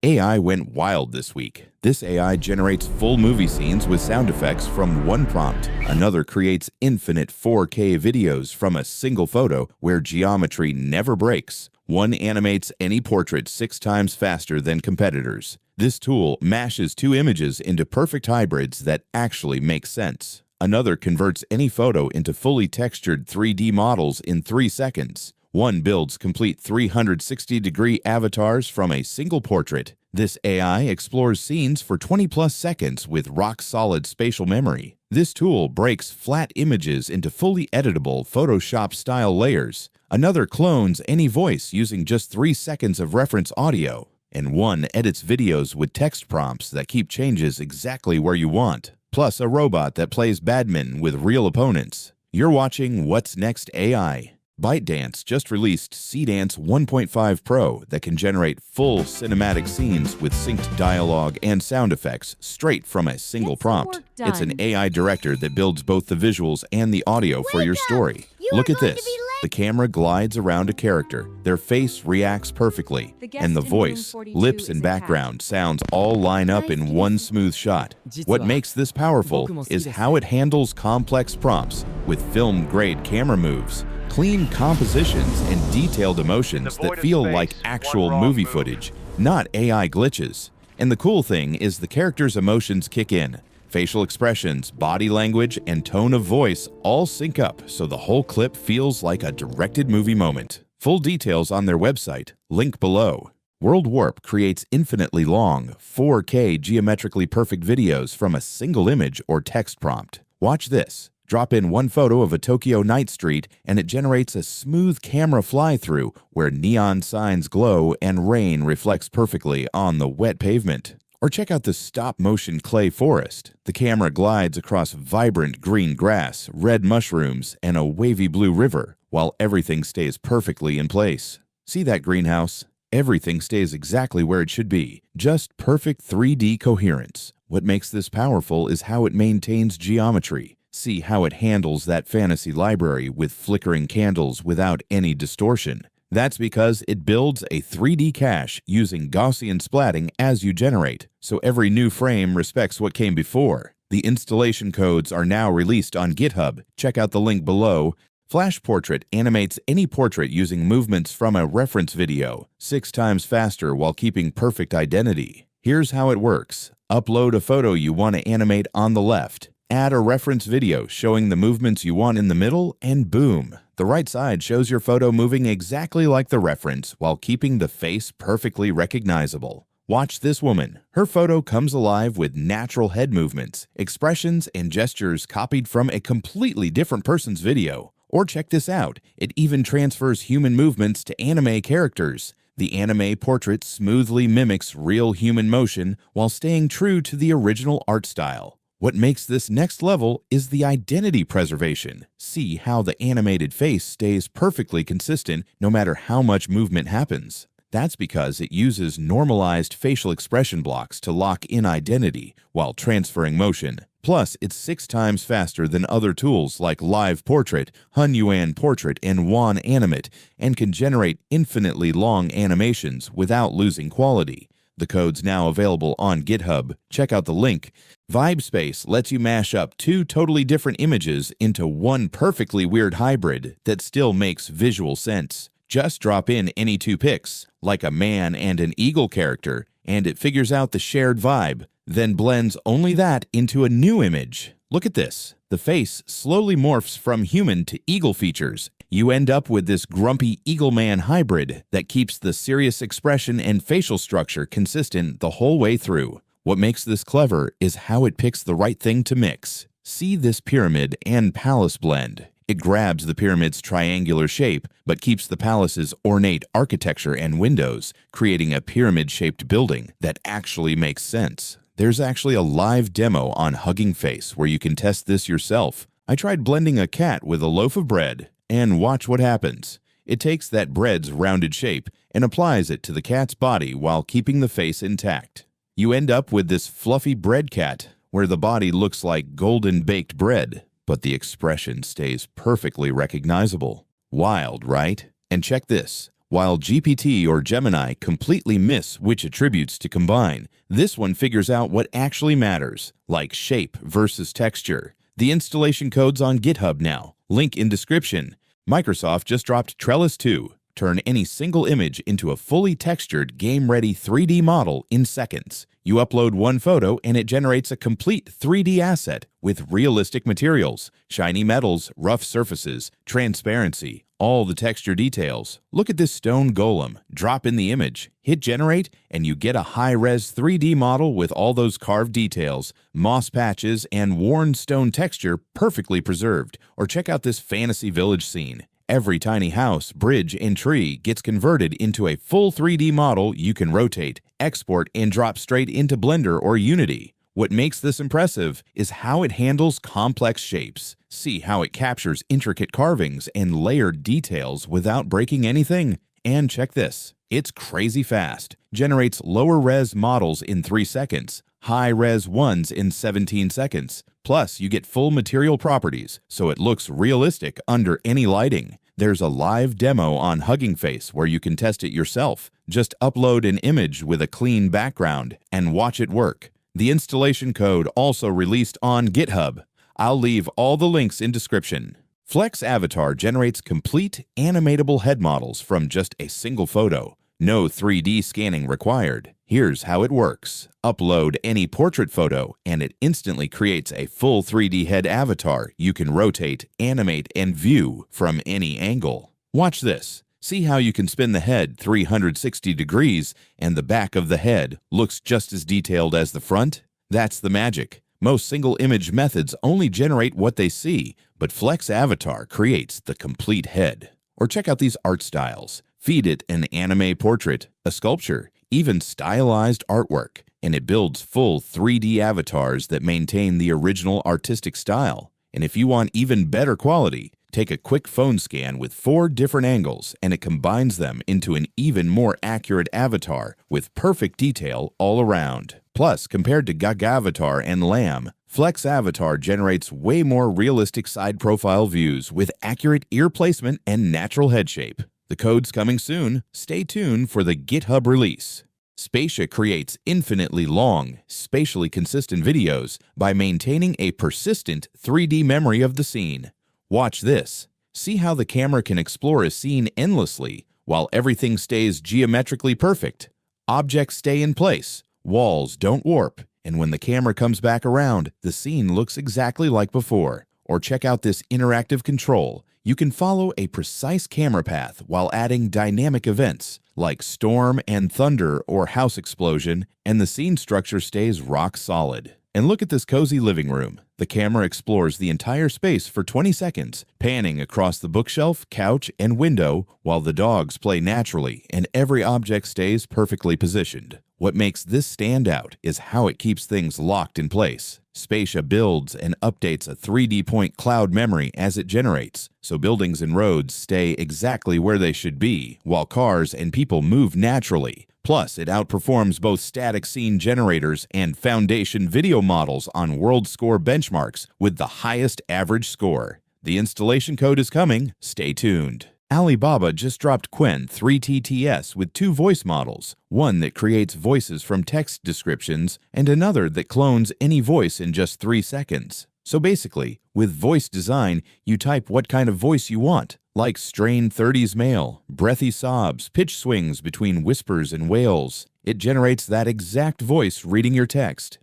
AI went wild this week. This AI generates full movie scenes with sound effects from one prompt. Another creates infinite 4K videos from a single photo where geometry never breaks. One animates any portrait 6 times faster than competitors. This tool mashes 2 images into perfect hybrids that actually make sense. Another converts any photo into fully textured 3D models in 3 seconds. One builds complete 360-degree avatars from a single portrait. This AI explores scenes for 20-plus seconds with rock-solid spatial memory. This tool breaks flat images into fully editable Photoshop-style layers. Another clones any voice using just 3 seconds of reference audio. And one edits videos with text prompts that keep changes exactly where you want. Plus a robot that plays badminton with real opponents. You're watching WhatsNextAI. ByteDance just released Seedance 1.5 Pro that can generate full cinematic scenes with synced dialogue and sound effects straight from a single prompt. It's an AI director that builds both the visuals and the audio for your story. Look at this. The camera glides around a character, their face reacts perfectly, and the voice, lips, and background sounds all line up in one smooth shot. What makes this powerful is how it handles complex prompts with film-grade camera moves, clean compositions, and detailed emotions that feel like actual movie footage, not AI glitches. And the cool thing is the character's emotions kick in. Facial expressions, body language, and tone of voice all sync up so the whole clip feels like a directed movie moment. Full details on their website, link below. WorldWarp creates infinitely long, 4K geometrically perfect videos from a single image or text prompt. Watch this. Drop in one photo of a Tokyo night street and it generates a smooth camera fly-through where neon signs glow and rain reflects perfectly on the wet pavement. Or check out the stop-motion clay forest. The camera glides across vibrant green grass, red mushrooms, and a wavy blue river, while everything stays perfectly in place. See that greenhouse? Everything stays exactly where it should be. Just perfect 3D coherence. What makes this powerful is how it maintains geometry. See how it handles that fantasy library with flickering candles without any distortion. That's because it builds a 3D cache using Gaussian splatting as you generate, so every new frame respects what came before. The installation codes are now released on GitHub. Check out the link below. FlashPortrait animates any portrait using movements from a reference video, 6 times faster while keeping perfect identity. Here's how it works. Upload a photo you want to animate on the left. Add a reference video showing the movements you want in the middle, and boom! The right side shows your photo moving exactly like the reference while keeping the face perfectly recognizable. Watch this woman. Her photo comes alive with natural head movements, expressions, and gestures copied from a completely different person's video. Or check this out. It even transfers human movements to anime characters. The anime portrait smoothly mimics real human motion while staying true to the original art style. What makes this next level is the identity preservation. See how the animated face stays perfectly consistent no matter how much movement happens. That's because it uses normalized facial expression blocks to lock in identity while transferring motion. Plus, it's 6 times faster than other tools like Live Portrait, Hunyuan Portrait, and Wan Animate, and can generate infinitely long animations without losing quality. The code's now available on GitHub. Check out the link. VibeSpace lets you mash up 2 totally different images into one perfectly weird hybrid that still makes visual sense. Just drop in any 2 pics, like a man and an eagle character, and it figures out the shared vibe, then blends only that into a new image. Look at this. The face slowly morphs from human to eagle features. You end up with this grumpy eagle man hybrid that keeps the serious expression and facial structure consistent the whole way through. What makes this clever is how it picks the right thing to mix. See this pyramid and palace blend. It grabs the pyramid's triangular shape, but keeps the palace's ornate architecture and windows, creating a pyramid-shaped building that actually makes sense. There's actually a live demo on Hugging Face where you can test this yourself. I tried blending a cat with a loaf of bread, and watch what happens. It takes that bread's rounded shape and applies it to the cat's body while keeping the face intact. You end up with this fluffy bread cat, where the body looks like golden baked bread, but the expression stays perfectly recognizable. Wild, right? And check this. While GPT or Gemini completely miss which attributes to combine, this one figures out what actually matters, like shape versus texture. The installation code's on GitHub now. Link in description. Microsoft just dropped TRELLIS 2. Turn any single image into a fully textured, game-ready 3D model in seconds. You upload one photo and it generates a complete 3D asset with realistic materials, shiny metals, rough surfaces, transparency, all the texture details. Look at this stone golem. Drop in the image, hit generate, and you get a high-res 3D model with all those carved details, moss patches, and worn stone texture perfectly preserved. Or check out this fantasy village scene. Every tiny house, bridge, and tree gets converted into a full 3D model you can rotate, export, and drop straight into Blender or Unity. What makes this impressive is how it handles complex shapes. See how it captures intricate carvings and layered details without breaking anything. And check this. It's crazy fast. Generates lower-res models in 3 seconds, high-res ones in 17 seconds. Plus, you get full material properties, so it looks realistic under any lighting. There's a live demo on Hugging Face where you can test it yourself. Just upload an image with a clean background and watch it work. The installation code also released on GitHub. I'll leave all the links in description. FlexAvatar generates complete animatable head models from just a single photo. No 3D scanning required. Here's how it works. Upload any portrait photo and it instantly creates a full 3D head avatar you can rotate, animate, and view from any angle. Watch this. See how you can spin the head 360 degrees and the back of the head looks just as detailed as the front? That's the magic. Most single image methods only generate what they see, but FlexAvatar creates the complete head. Or check out these art styles. Feed it an anime portrait, a sculpture, even stylized artwork, and it builds full 3D avatars that maintain the original artistic style. And if you want even better quality, take a quick phone scan with 4 different angles and it combines them into an even more accurate avatar with perfect detail all around. Plus, compared to GagAvatar and Lamb, FlexAvatar generates way more realistic side profile views with accurate ear placement and natural head shape. The code's coming soon. Stay tuned for the GitHub release. Spatia creates infinitely long, spatially consistent videos by maintaining a persistent 3D memory of the scene. Watch this. See how the camera can explore a scene endlessly while everything stays geometrically perfect. Objects stay in place, walls don't warp, and when the camera comes back around, the scene looks exactly like before. Or check out this interactive control. You can follow a precise camera path while adding dynamic events like storm and thunder or house explosion, and the scene structure stays rock solid. And look at this cozy living room. The camera explores the entire space for 20 seconds, panning across the bookshelf, couch, and window while the dogs play naturally and every object stays perfectly positioned. What makes this stand out is how it keeps things locked in place. Spatia builds and updates a 3D point cloud memory as it generates, so buildings and roads stay exactly where they should be, while cars and people move naturally. Plus, it outperforms both static scene generators and foundation video models on world score benchmarks with the highest average score. The installation code is coming. Stay tuned. Alibaba just dropped Qwen-3TTS with 2 voice models, one that creates voices from text descriptions and another that clones any voice in just 3 seconds. So basically, with voice design, you type what kind of voice you want, like strained 30s male, breathy sobs, pitch swings between whispers and wails. It generates that exact voice reading your text.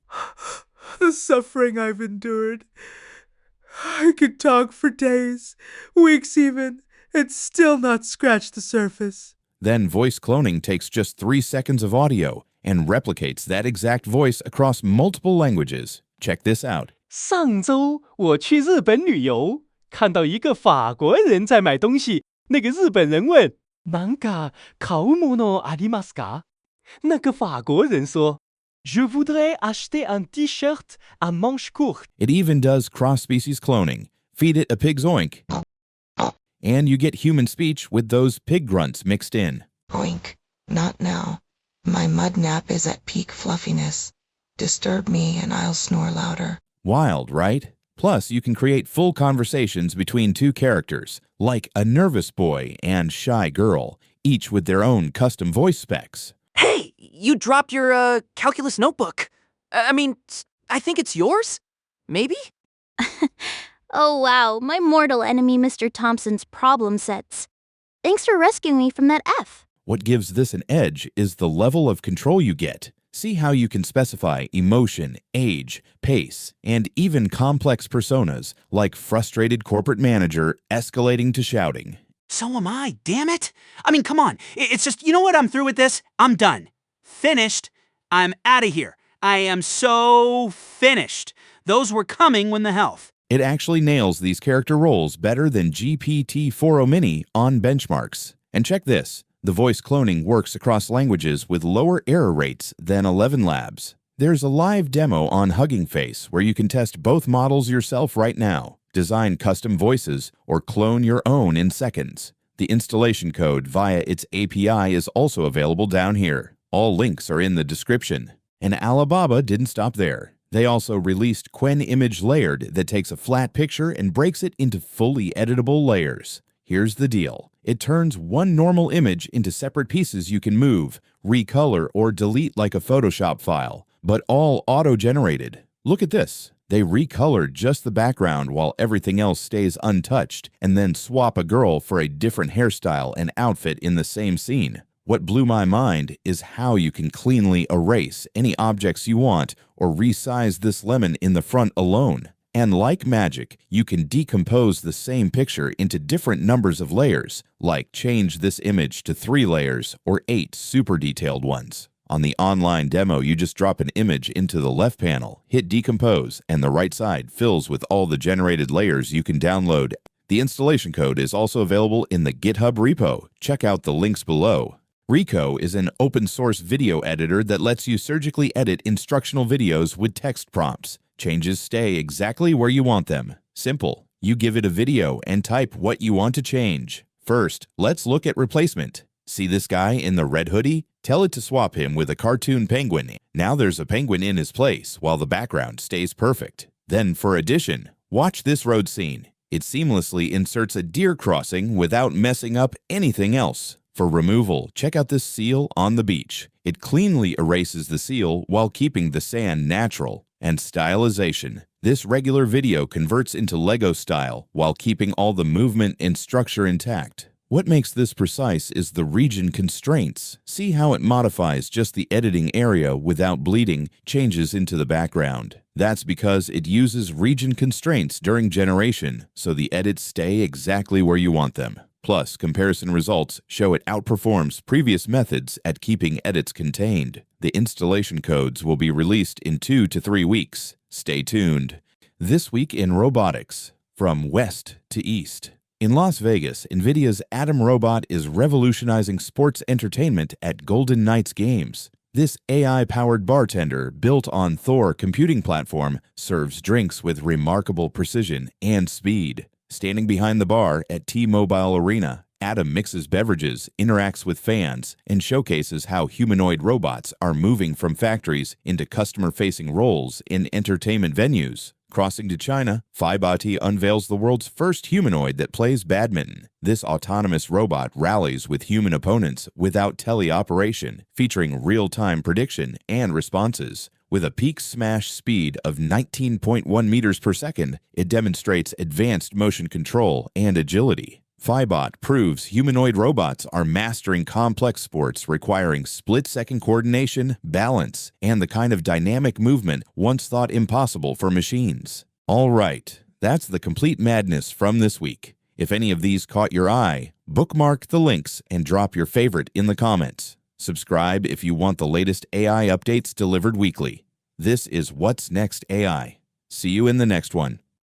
The suffering I've endured. I could talk for days, weeks even, and still not scratch the surface. Then voice cloning takes just 3 seconds of audio and replicates that exact voice across multiple languages. Check this out. 上周我去日本旅游，看到一个法国人在买东西。那个日本人问：“なんか買うものありますか？”那个法国人说：“ Je voudrais acheter un t-shirt à manches courtes. It even does cross-species cloning. Feed it a pig's oink, and you get human speech with those pig grunts mixed in. Oink. Not now. My mud nap is at peak fluffiness. Disturb me and I'll snore louder. Wild, right? Plus, you can create full conversations between 2 characters, like a nervous boy and shy girl, each with their own custom voice specs. Hey, you dropped your, calculus notebook. I think it's yours? Maybe? Oh wow, my mortal enemy Mr. Thompson's problem sets. Thanks for rescuing me from that F. What gives this an edge is the level of control you get. See how you can specify emotion, age, pace, and even complex personas like frustrated corporate manager escalating to shouting. So am I, damn it. Come on. It's just, you know what? I'm through with this. I'm done. Finished. I'm out of here. I am so finished. Those were coming when the health. It actually nails these character roles better than GPT-4o Mini on benchmarks. And check this. The voice cloning works across languages with lower error rates than 11 Labs. There's a live demo on Hugging Face where you can test both models yourself right now, design custom voices, or clone your own in seconds. The installation code via its API is also available down here. All links are in the description. And Alibaba didn't stop there. They also released Qwen-Image-Layered that takes a flat picture and breaks it into fully editable layers. Here's the deal. It turns one normal image into separate pieces you can move, recolor, or delete like a Photoshop file, but all auto-generated. Look at this. They recolored just the background while everything else stays untouched, and then swap a girl for a different hairstyle and outfit in the same scene. What blew my mind is how you can cleanly erase any objects you want or resize this lemon in the front alone. And like magic, you can decompose the same picture into different numbers of layers, like change this image to 3 layers or 8 super detailed ones. On the online demo, you just drop an image into the left panel, hit decompose, and the right side fills with all the generated layers you can download. The installation code is also available in the GitHub repo. Check out the links below. ReCo is an open-source video editor that lets you surgically edit instructional videos with text prompts. Changes stay exactly where you want them. Simple. You give it a video and type what you want to change. First, let's look at replacement. See this guy in the red hoodie? Tell it to swap him with a cartoon penguin. Now there's a penguin in his place while the background stays perfect. Then for addition, watch this road scene. It seamlessly inserts a deer crossing without messing up anything else. For removal, check out this seal on the beach. It cleanly erases the seal while keeping the sand natural. And stylization. This regular video converts into Lego style while keeping all the movement and structure intact. What makes this precise is the region constraints. See how it modifies just the editing area without bleeding changes into the background. That's because it uses region constraints during generation, so the edits stay exactly where you want them. Plus, comparison results show it outperforms previous methods at keeping edits contained. The installation codes will be released in 2 to 3 weeks. Stay tuned. This week in robotics, from west to east. In Las Vegas, NVIDIA's Atom robot is revolutionizing sports entertainment at Golden Knights games. This AI-powered bartender, built on Thor computing platform, serves drinks with remarkable precision and speed. Standing behind the bar at T-Mobile Arena, Atom mixes beverages, interacts with fans, and showcases how humanoid robots are moving from factories into customer-facing roles in entertainment venues. Crossing to China, Bati unveils the world's first humanoid that plays badminton. This autonomous robot rallies with human opponents without teleoperation, featuring real-time prediction and responses. With a peak smash speed of 19.1 meters per second, it demonstrates advanced motion control and agility. Phibot proves humanoid robots are mastering complex sports requiring split-second coordination, balance, and the kind of dynamic movement once thought impossible for machines. All right, that's the complete madness from this week. If any of these caught your eye, bookmark the links and drop your favorite in the comments. Subscribe if you want the latest AI updates delivered weekly. This is What's Next AI. See you in the next one.